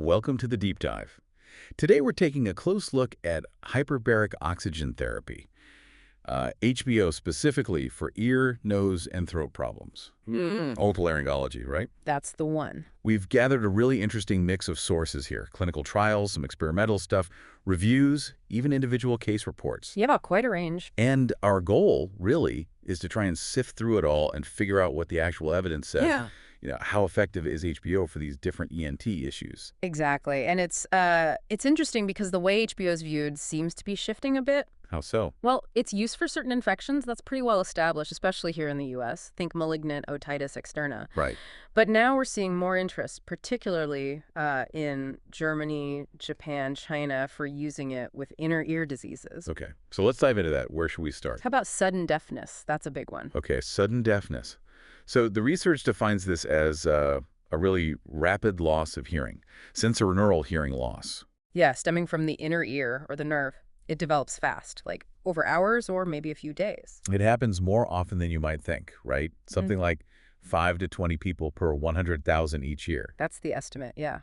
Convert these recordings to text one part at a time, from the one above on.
Welcome to the Deep Dive. Today we're taking a close look at hyperbaric oxygen therapy, HBO specifically for ear, nose, and throat problems. Otolaryngology, right? That's the one. We've gathered a really interesting mix of sources here. Clinical trials, some experimental stuff, reviews, even individual case reports. Yeah, quite a range. And our goal, really, is to try and sift through it all and figure out what the actual evidence says. Yeah. How effective is HBO for these different ENT issues? Exactly. And it's interesting because the way HBO is viewed seems to be shifting a bit. How so? Well, its use for certain infections, that's pretty well established, especially here in the U.S. Think malignant otitis externa. Right. But now we're seeing more interest, particularly in Germany, Japan, China, for using it with inner ear diseases. Okay. So let's dive into that. Where should we start? How about sudden deafness? That's a big one. Okay, sudden deafness. So the research defines this as a really rapid loss of hearing, sensorineural hearing loss. Yeah, stemming from the inner ear or the nerve. It develops fast, like over hours or maybe a few days. It happens more often than you might think, right? Something like 5 to 20 people per 100,000 each year. That's the estimate, yeah.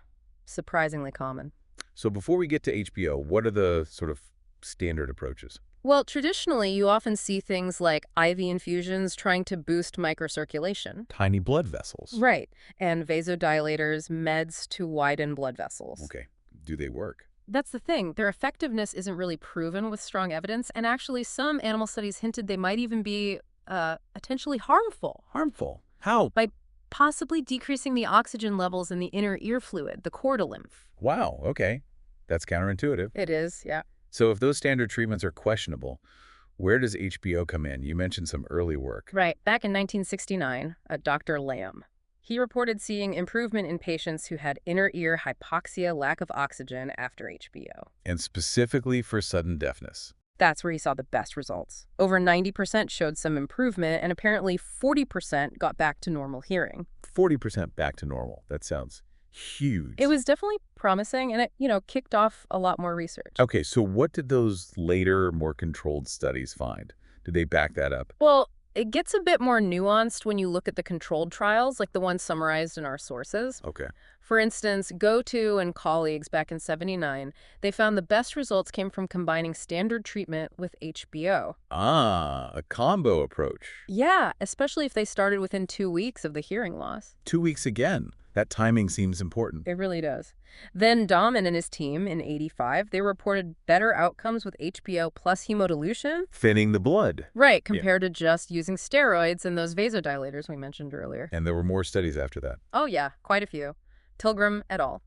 Surprisingly common. So before we get to HBO, what are the sort of standard approaches? Well, traditionally, you often see things like IV infusions trying to boost microcirculation. Tiny blood vessels. Right. And vasodilators, meds to widen blood vessels. Okay. Do they work? That's the thing. Their effectiveness isn't really proven with strong evidence, and actually some animal studies hinted they might even be potentially harmful. Harmful? How? By possibly decreasing the oxygen levels in the inner ear fluid, the chordolymph. Wow, okay. That's counterintuitive. It is, yeah. So if those standard treatments are questionable, where does HBO come in? You mentioned some early work. Right. Back in 1969, Dr. Lamb, he reported seeing improvement in patients who had inner ear hypoxia, lack of oxygen after HBO. And specifically for sudden deafness. That's where he saw the best results. Over 90% showed some improvement, and apparently 40% got back to normal hearing. 40% back to normal. That sounds huge. It was definitely promising, and it, kicked off a lot more research. Okay, so what did those later, more controlled studies find? Did they back that up? Well, it gets a bit more nuanced when you look at the controlled trials, like the ones summarized in our sources. Okay. For instance, GoTo and colleagues back in '79, they found the best results came from combining standard treatment with HBO. Ah, a combo approach. Yeah, especially if they started within 2 weeks of the hearing loss. 2 weeks again. That timing seems important. It really does. Then Dahman and his team in '85, they reported better outcomes with HBO plus hemodilution. Thinning the blood. Right, compared to just using steroids and those vasodilators we mentioned earlier. And there were more studies after that. Oh yeah, quite a few. Tilgram et al.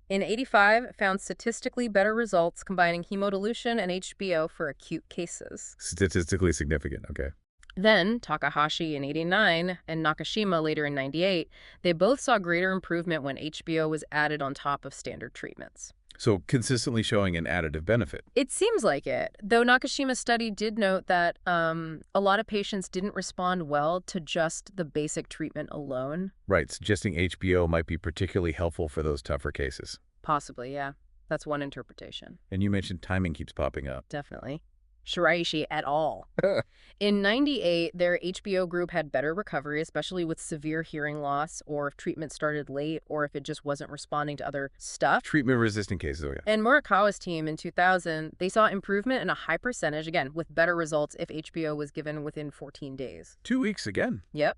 In '85, found statistically better results combining hemodilution and HBO for acute cases. Statistically significant, okay. Then, Takahashi in '89 and Nakashima later in '98, they both saw greater improvement when HBO was added on top of standard treatments. So consistently showing an additive benefit. It seems like it, though Nakashima's study did note that a lot of patients didn't respond well to just the basic treatment alone. Right, suggesting HBO might be particularly helpful for those tougher cases. Possibly, yeah. That's one interpretation. And you mentioned timing keeps popping up. Definitely. Shiraishi et al. In '98, their HBO group had better recovery, especially with severe hearing loss, or if treatment started late, or if it just wasn't responding to other stuff. Treatment-resistant cases, oh yeah. And Murakawa's team in 2000, they saw improvement in a high percentage, again, with better results if HBO was given within 14 days. 2 weeks again. Yep.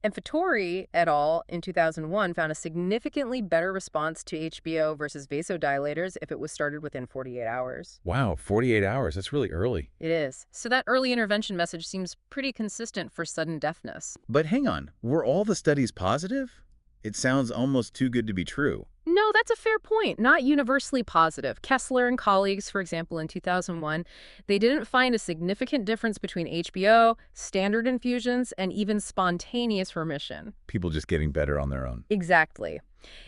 And Fattori et al. In 2001 found a significantly better response to HBO versus vasodilators if it was started within 48 hours. Wow, 48 hours. That's really early. It is. So that early intervention message seems pretty consistent for sudden deafness. But hang on, were all the studies positive? It sounds almost too good to be true. No, that's a fair point. Not universally positive. Kessler and colleagues, for example, in 2001, they didn't find a significant difference between HBO, standard infusions, and even spontaneous remission. People just getting better on their own. Exactly.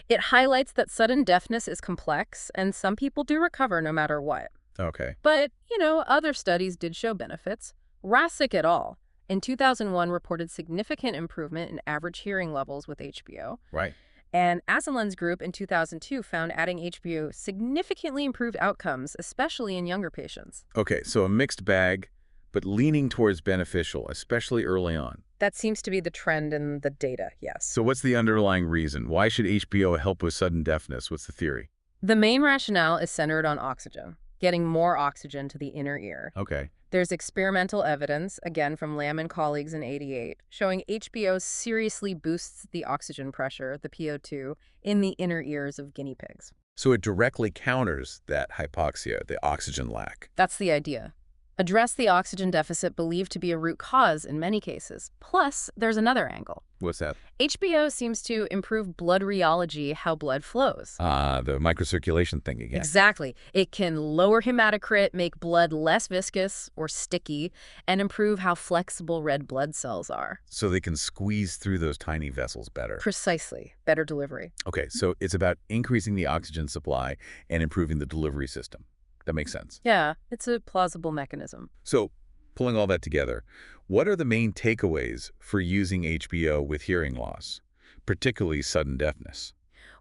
It highlights that sudden deafness is complex, and some people do recover no matter what. Okay. But, other studies did show benefits. Rasic et al. In 2001 reported significant improvement in average hearing levels with HBO. Right. And Asenlen's group in 2002 found adding HBO significantly improved outcomes, especially in younger patients. Okay, so a mixed bag, but leaning towards beneficial, especially early on. That seems to be the trend in the data, yes. So what's the underlying reason? Why should HBO help with sudden deafness? What's the theory? The main rationale is centered on oxygen, getting more oxygen to the inner ear. Okay. There's experimental evidence, again from Lamb and colleagues in '88, showing HBO seriously boosts the oxygen pressure, the PO2, in the inner ears of guinea pigs. So it directly counters that hypoxia, the oxygen lack. That's the idea. Address the oxygen deficit believed to be a root cause in many cases. Plus, there's another angle. What's that? HBO seems to improve blood rheology, how blood flows. The microcirculation thing again. Exactly. It can lower hematocrit, make blood less viscous or sticky, and improve how flexible red blood cells are. So they can squeeze through those tiny vessels better. Precisely. Better delivery. Okay, so it's about increasing the oxygen supply and improving the delivery system. That makes sense. Yeah, it's a plausible mechanism. So, pulling all that together, what are the main takeaways for using HBO with hearing loss, particularly sudden deafness?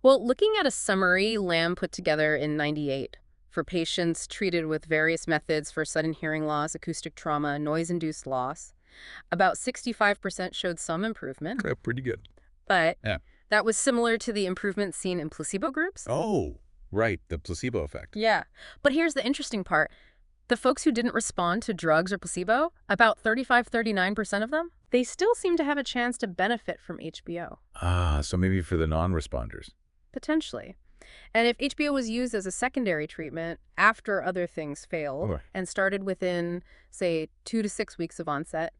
Well, looking at a summary Lamb put together in '98 for patients treated with various methods for sudden hearing loss, acoustic trauma, noise-induced loss, about 65% showed some improvement. Okay, pretty good. But Yeah. that was similar to the improvement seen in placebo groups. Oh, right, the placebo effect. Yeah. But here's the interesting part. The folks who didn't respond to drugs or placebo, about 35–39% of them, they still seem to have a chance to benefit from HBO. So maybe for the non-responders. Potentially. And if HBO was used as a secondary treatment after other things failed Okay. and started within, say, 2 to 6 weeks of onset,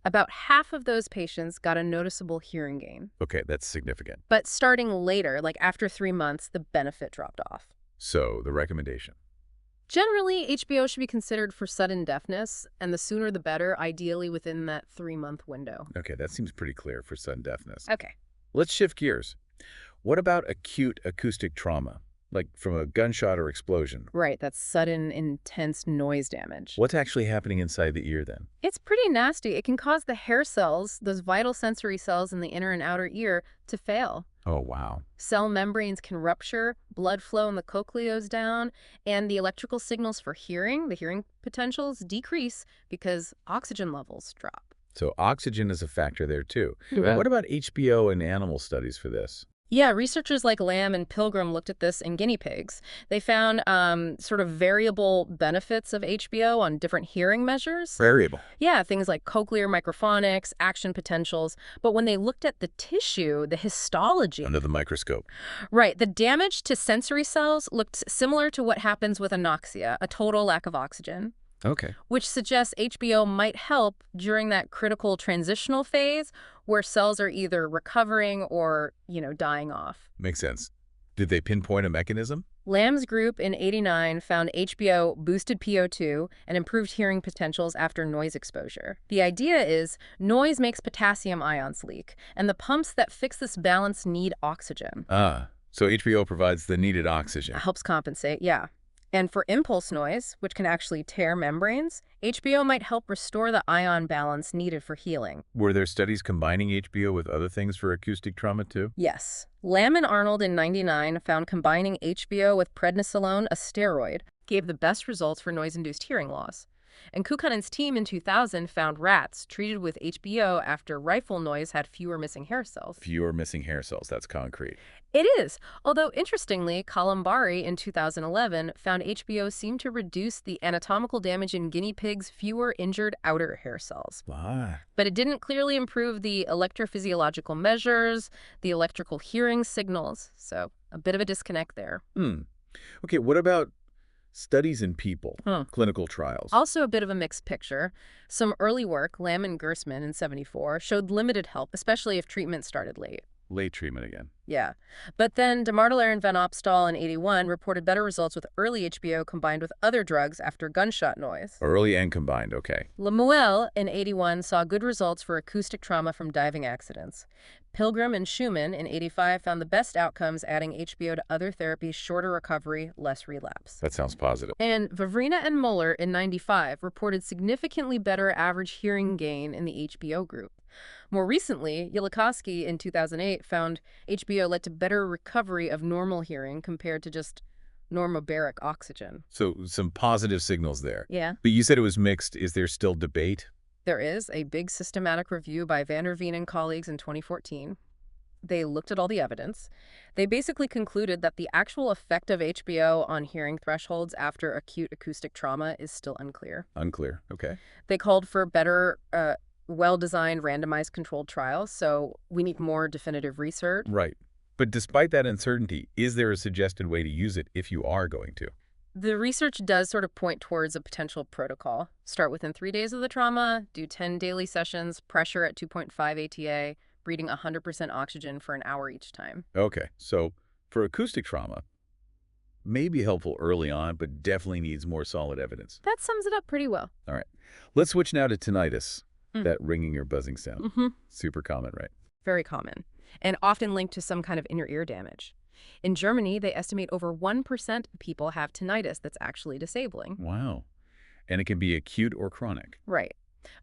about half of those patients got a noticeable hearing gain. Okay, that's significant. But starting later, like after 3 months, the benefit dropped off. So, the recommendation. Generally, HBO should be considered for sudden deafness, and the sooner the better, ideally within that 3-month window. Okay, that seems pretty clear for sudden deafness. Okay. Let's shift gears. What about acute acoustic trauma, like from a gunshot or explosion? Right, that's sudden, intense noise damage. What's actually happening inside the ear then? It's pretty nasty. It can cause the hair cells, those vital sensory cells in the inner and outer ear, to fail. Oh, wow. Cell membranes can rupture, blood flow in the cochlea's down, and the electrical signals for hearing, the hearing potentials, decrease because oxygen levels drop. So oxygen is a factor there too. Yeah. What about HBO and animal studies for this? Yeah, researchers like Lamb and Pilgrim looked at this in guinea pigs. They found sort of variable benefits of HBO on different hearing measures. Variable. Yeah, things like cochlear microphonics, action potentials. But when they looked at the tissue, the histology, Under the microscope. right, the damage to sensory cells looked similar to what happens with anoxia, a total lack of oxygen, Okay. which suggests HBO might help during that critical transitional phase where cells are either recovering or, dying off. Makes sense. Did they pinpoint a mechanism? Lamb's group in '89 found HBO boosted PO2 and improved hearing potentials after noise exposure. The idea is noise makes potassium ions leak, and the pumps that fix this balance need oxygen. So HBO provides the needed oxygen. Helps compensate, yeah. And for impulse noise, which can actually tear membranes, HBO might help restore the ion balance needed for healing. Were there studies combining HBO with other things for acoustic trauma too? Yes. Lamb and Arnold in '99 found combining HBO with prednisolone, a steroid, gave the best results for noise-induced hearing loss. And Kukanen's team in 2000 found rats treated with HBO after rifle noise had fewer missing hair cells. Fewer missing hair cells, that's concrete. It is. Although, interestingly, Columbari in 2011 found HBO seemed to reduce the anatomical damage in guinea pigs' fewer injured outer hair cells. But it didn't clearly improve the electrophysiological measures, the electrical hearing signals. So, a bit of a disconnect there. Okay, what about studies in people, clinical trials? Also a bit of a mixed picture. Some early work, Lamb and Gersman in '74, showed limited help, especially if treatment started late. Late treatment again. Yeah. But then DeMartelaar and Van Opstal in '81 reported better results with early HBO combined with other drugs after gunshot noise. Early and combined, okay. Lemuel in '81 saw good results for acoustic trauma from diving accidents. Pilgrim and Schumann in '85 found the best outcomes adding HBO to other therapies, shorter recovery, less relapse. That sounds positive. And Vavrina and Muller in '95 reported significantly better average hearing gain in the HBO group. More recently, Yelikoski in 2008 found HBO led to better recovery of normal hearing compared to just normobaric oxygen. So some positive signals there. Yeah. But you said it was mixed. Is there still debate? There is a big systematic review by Van der Veen and colleagues in 2014. They looked at all the evidence. They basically concluded that the actual effect of HBO on hearing thresholds after acute acoustic trauma is still unclear. Unclear. Okay. They called for better, well-designed randomized controlled trials, so we need more definitive research. Right. But despite that uncertainty, is there a suggested way to use it if you are going to? The research does sort of point towards a potential protocol. Start within 3 days of the trauma, do 10 daily sessions, pressure at 2.5 ATA, breathing 100% oxygen for an hour each time. Okay. So for acoustic trauma, may be helpful early on, but definitely needs more solid evidence. That sums it up pretty well. All right. Let's switch now to tinnitus, that ringing or buzzing sound. Mm-hmm. Super common, right? Very common, and often linked to some kind of inner ear damage. In Germany, they estimate over 1% of people have tinnitus that's actually disabling. Wow. And it can be acute or chronic. Right.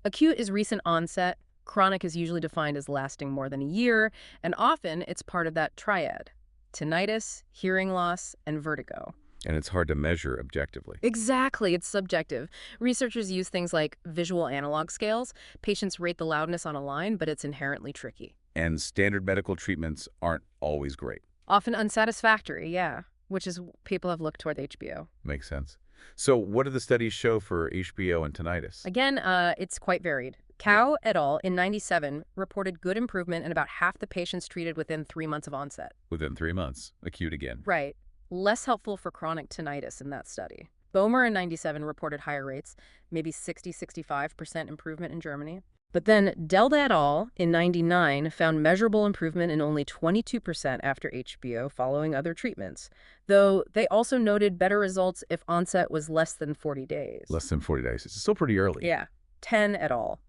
Acute is recent onset. Chronic is usually defined as lasting more than a year, and often it's part of that triad: tinnitus, hearing loss, and vertigo. And it's hard to measure objectively. Exactly, it's subjective. Researchers use things like visual analog scales. Patients rate the loudness on a line, but it's inherently tricky. And standard medical treatments aren't always great. Often unsatisfactory, yeah, which is people have looked toward HBO. Makes sense. So what do the studies show for HBO and tinnitus? Again, it's quite varied. Cao et al. In '97 reported good improvement in about half the patients treated within 3 months of onset. Within 3 months, acute again. Right. Less helpful for chronic tinnitus in that study. Boehmer in '97 reported higher rates, maybe 60–65% improvement in Germany. But then Delda et al. In '99 found measurable improvement in only 22% after HBO following other treatments, though they also noted better results if onset was less than 40 days. Less than 40 days. It's still pretty early. Yeah. 10 et al.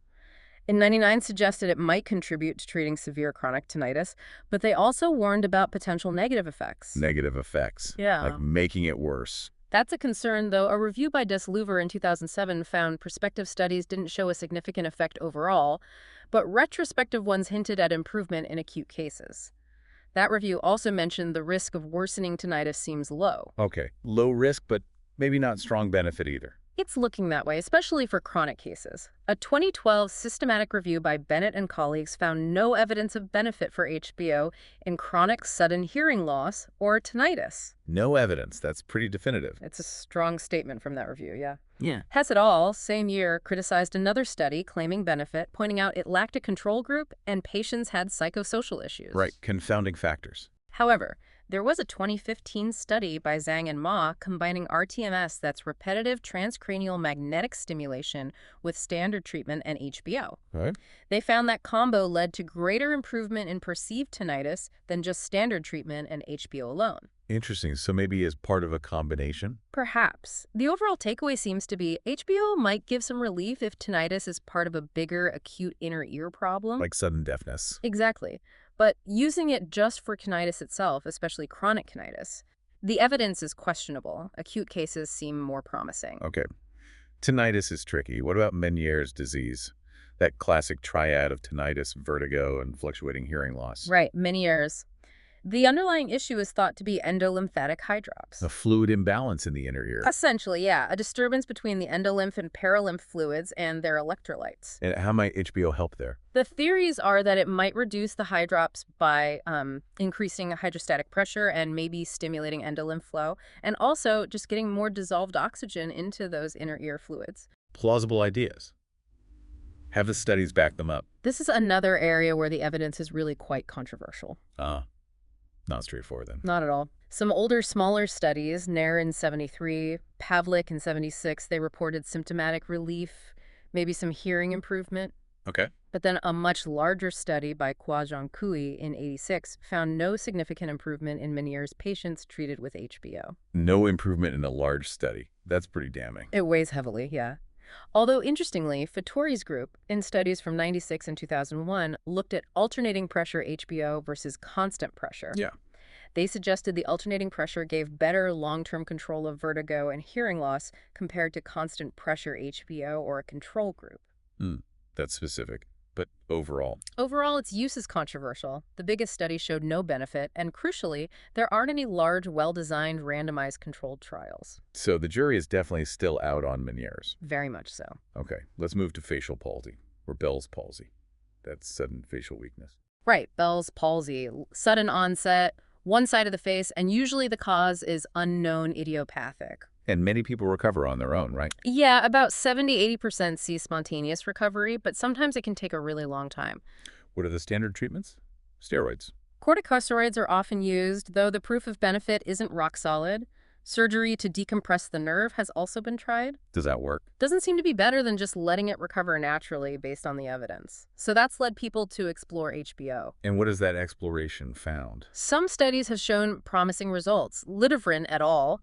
In '99 suggested it might contribute to treating severe chronic tinnitus, but they also warned about potential negative effects. Negative effects. Yeah. Like making it worse. That's a concern, though. A review by Desluver in 2007 found prospective studies didn't show a significant effect overall, but retrospective ones hinted at improvement in acute cases. That review also mentioned the risk of worsening tinnitus seems low. Okay. Low risk, but maybe not strong benefit either. It's looking that way, especially for chronic cases. A 2012 systematic review by Bennett and colleagues found no evidence of benefit for HBO in chronic sudden hearing loss or tinnitus. No evidence. That's pretty definitive. It's a strong statement from that review, yeah. Yeah. Hess et al., same year, criticized another study claiming benefit, pointing out it lacked a control group and patients had psychosocial issues. Right. Confounding factors. However, there was a 2015 study by Zhang and Ma combining RTMS, that's repetitive transcranial magnetic stimulation, with standard treatment and HBO. Right. They found that combo led to greater improvement in perceived tinnitus than just standard treatment and HBO alone. Interesting. So maybe as part of a combination? Perhaps. The overall takeaway seems to be HBO might give some relief if tinnitus is part of a bigger acute inner ear problem. Like sudden deafness. Exactly. But using it just for tinnitus itself, especially chronic tinnitus, the evidence is questionable. Acute cases seem more promising. Okay. Tinnitus is tricky. What about Meniere's disease? That classic triad of tinnitus, vertigo, and fluctuating hearing loss. Right, Meniere's. The underlying issue is thought to be endolymphatic hydrops. A fluid imbalance in the inner ear. Essentially, yeah, a disturbance between the endolymph and paralymph fluids and their electrolytes. And how might HBO help there? The theories are that it might reduce the hydrops by increasing hydrostatic pressure and maybe stimulating endolymph flow, and also just getting more dissolved oxygen into those inner ear fluids. Plausible ideas. Have the studies back them up? This is another area where the evidence is really quite controversial. Not straightforward then. Not at all. Some older, smaller studies, Nair in '73, Pavlik in '76, they reported symptomatic relief, maybe some hearing improvement. Okay. But then a much larger study by Kwajong Kui in '86 found no significant improvement in Meniere's patients treated with HBO. No improvement in a large study. That's pretty damning. It weighs heavily, yeah. Although, interestingly, Fattori's group, in studies from '96 and 2001, looked at alternating pressure HBO versus constant pressure. Yeah. They suggested the alternating pressure gave better long-term control of vertigo and hearing loss compared to constant pressure HBO or a control group. That's specific. But overall? Overall, its use is controversial. The biggest study showed no benefit, and crucially, there aren't any large, well-designed, randomized controlled trials. So the jury is definitely still out on Meniere's. Very much so. Okay, let's move to facial palsy, or Bell's palsy. That's sudden facial weakness. Right, Bell's palsy, sudden onset, one side of the face, and usually the cause is unknown idiopathic. And many people recover on their own, right? Yeah, about 70–80% see spontaneous recovery, but sometimes it can take a really long time. What are the standard treatments? Steroids. Corticosteroids are often used, though the proof of benefit isn't rock solid. Surgery to decompress the nerve has also been tried. Does that work? Doesn't seem to be better than just letting it recover naturally based on the evidence. So that's led people to explore HBO. And what has that exploration found? Some studies have shown promising results. Lidovrin et al.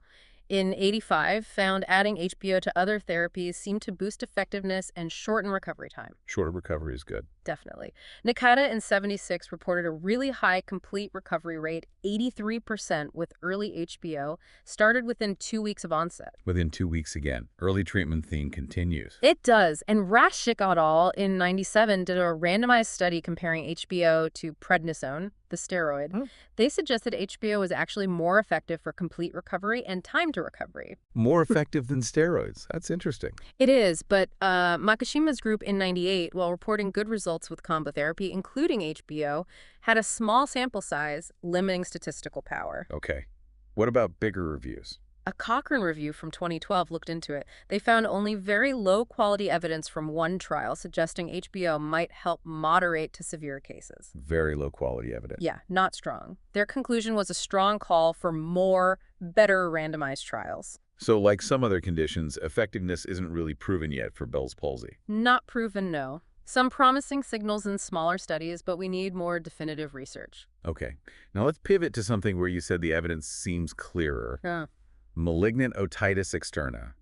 In '85 found adding HBO to other therapies seemed to boost effectiveness and shorten recovery time. Shorter recovery is good. Definitely. Nakata in '76 reported a really high complete recovery rate, 83% with early HBO, started within 2 weeks of onset. Within 2 weeks again. Early treatment theme continues. It does. And Rashik et al. In '97 did a randomized study comparing HBO to prednisone, the steroid. Oh. They suggested HBO was actually more effective for complete recovery and time to recovery. More effective than steroids. That's interesting. It is, but Makishima's group in '98, while reporting good results with combo therapy, including HBO, had a small sample size, limiting statistical power. Okay. What about bigger reviews? A Cochrane review from 2012 looked into it. They found only very low-quality evidence from one trial suggesting HBO might help moderate to severe cases. Very low quality evidence. Yeah, not strong. Their conclusion was a strong call for more, better randomized trials. So like some other conditions, effectiveness isn't really proven yet for Bell's palsy. Not proven, no. Some promising signals in smaller studies, but we need more definitive research. Okay. Now let's pivot to something where you said the evidence seems clearer. Yeah. Malignant otitis externa.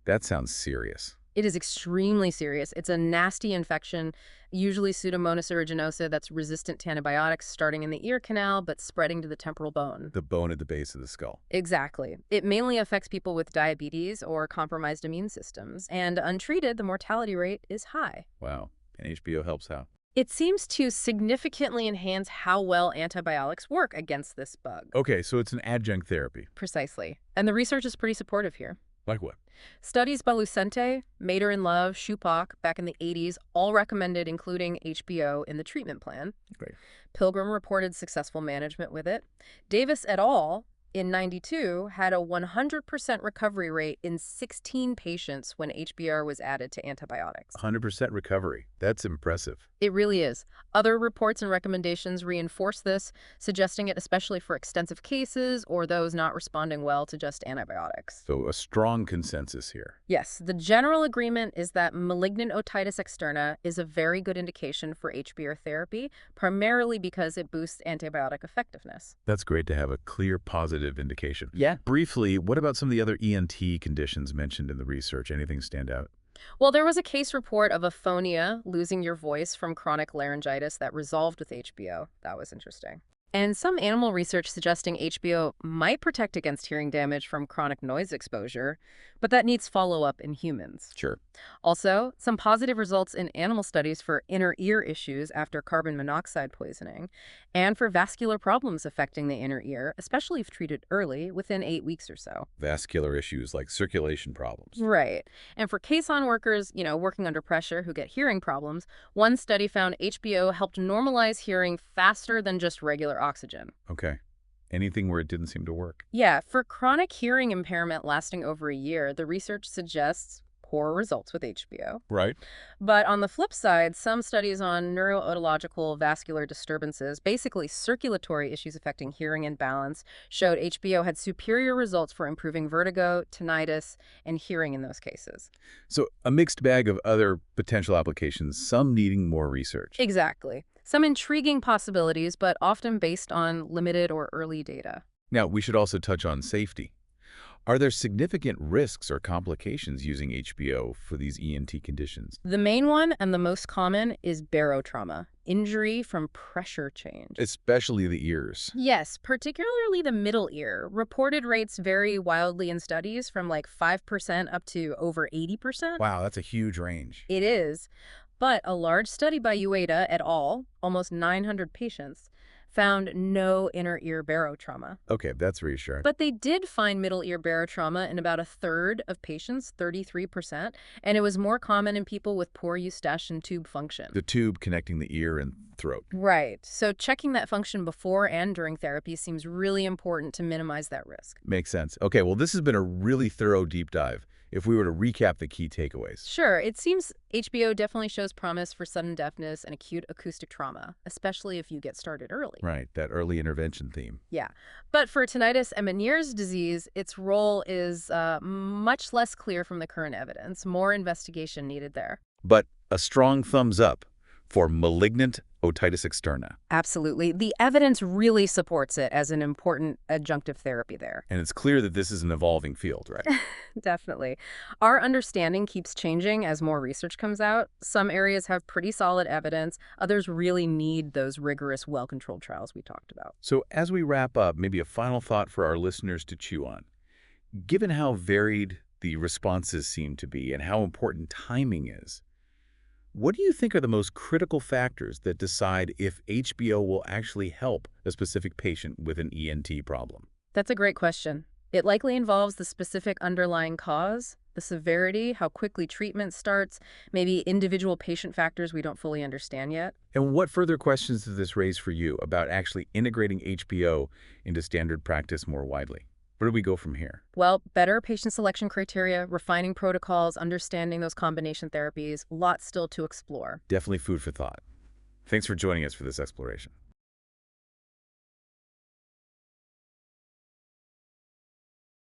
That sounds serious. It is extremely serious. It's a nasty infection, usually Pseudomonas aeruginosa, that's resistant to antibiotics, starting in the ear canal but spreading to the temporal bone. The bone at the base of the skull. Exactly. It mainly affects people with diabetes or compromised immune systems, and untreated, the mortality rate is high. Wow. And HBO helps how? It seems to significantly enhance how well antibiotics work against this bug. Okay, so it's an adjunct therapy. Precisely. And the research is pretty supportive here. Like what? Studies by Lucente, Mater in Love, Schupak back in the 80s all recommended including HBO in the treatment plan. Great. Pilgrim reported successful management with it. Davis et al. In '92 had a 100% recovery rate in 16 patients when HBR was added to antibiotics. 100% recovery. That's impressive. It really is. Other reports and recommendations reinforce this, suggesting it especially for extensive cases or those not responding well to just antibiotics. So a strong consensus here. Yes, the general agreement is that malignant otitis externa is a very good indication for HBR therapy, primarily because it boosts antibiotic effectiveness. That's great to have a clear positive indication. Yeah. Briefly, what about some of the other ENT conditions mentioned in the research? Anything stand out? Well, there was a case report of aphonia, losing your voice from chronic laryngitis, that resolved with HBO. That was interesting. And some animal research suggesting HBO might protect against hearing damage from chronic noise exposure, but that needs follow-up in humans. Sure. Also, some positive results in animal studies for inner ear issues after carbon monoxide poisoning, and for vascular problems affecting the inner ear, especially if treated early, within 8 weeks or so. Vascular issues like circulation problems. Right. And for caisson workers, working under pressure who get hearing problems, one study found HBO helped normalize hearing faster than just regular oxygen. Okay. Anything where it didn't seem to work? Yeah, for chronic hearing impairment lasting over a year, the research suggests poor results with HBO. Right. But on the flip side, some studies on neuro-otological vascular disturbances, basically circulatory issues affecting hearing and balance, showed HBO had superior results for improving vertigo, tinnitus, and hearing in those cases. So a mixed bag of other potential applications, some needing more research. Exactly. Some intriguing possibilities, but often based on limited or early data. Now, we should also touch on safety. Are there significant risks or complications using HBO for these ENT conditions? The main one and the most common is barotrauma, injury from pressure change. Especially the ears. Yes, particularly the middle ear. Reported rates vary wildly in studies from like 5% up to over 80%. Wow, that's a huge range. It is. But a large study by Ueda et al., almost 900 patients, found no inner ear barotrauma. Okay, that's reassuring. But they did find middle ear barotrauma in about a third of patients, 33%, and it was more common in people with poor eustachian tube function. The tube connecting the ear and throat. Right. So checking that function before and during therapy seems really important to minimize that risk. Makes sense. Okay, well, this has been a really thorough deep dive. If we were to recap the key takeaways. Sure, it seems HBO definitely shows promise for sudden deafness and acute acoustic trauma, especially if you get started early. Right, that early intervention theme. Yeah. But for tinnitus and Meniere's disease, its role is much less clear from the current evidence. More investigation needed there. But a strong thumbs up for malignant otitis externa. Absolutely. The evidence really supports it as an important adjunctive therapy there. And it's clear that this is an evolving field, right? Definitely. Our understanding keeps changing as more research comes out. Some areas have pretty solid evidence. Others really need those rigorous, well-controlled trials we talked about. So as we wrap up, maybe a final thought for our listeners to chew on. Given how varied the responses seem to be and how important timing is, what do you think are the most critical factors that decide if HBO will actually help a specific patient with an ENT problem? That's a great question. It likely involves the specific underlying cause, the severity, how quickly treatment starts, maybe individual patient factors we don't fully understand yet. And what further questions does this raise for you about actually integrating HBO into standard practice more widely? Where do we go from here? Well, better patient selection criteria, refining protocols, understanding those combination therapies, lots still to explore. Definitely food for thought. Thanks for joining us for this exploration.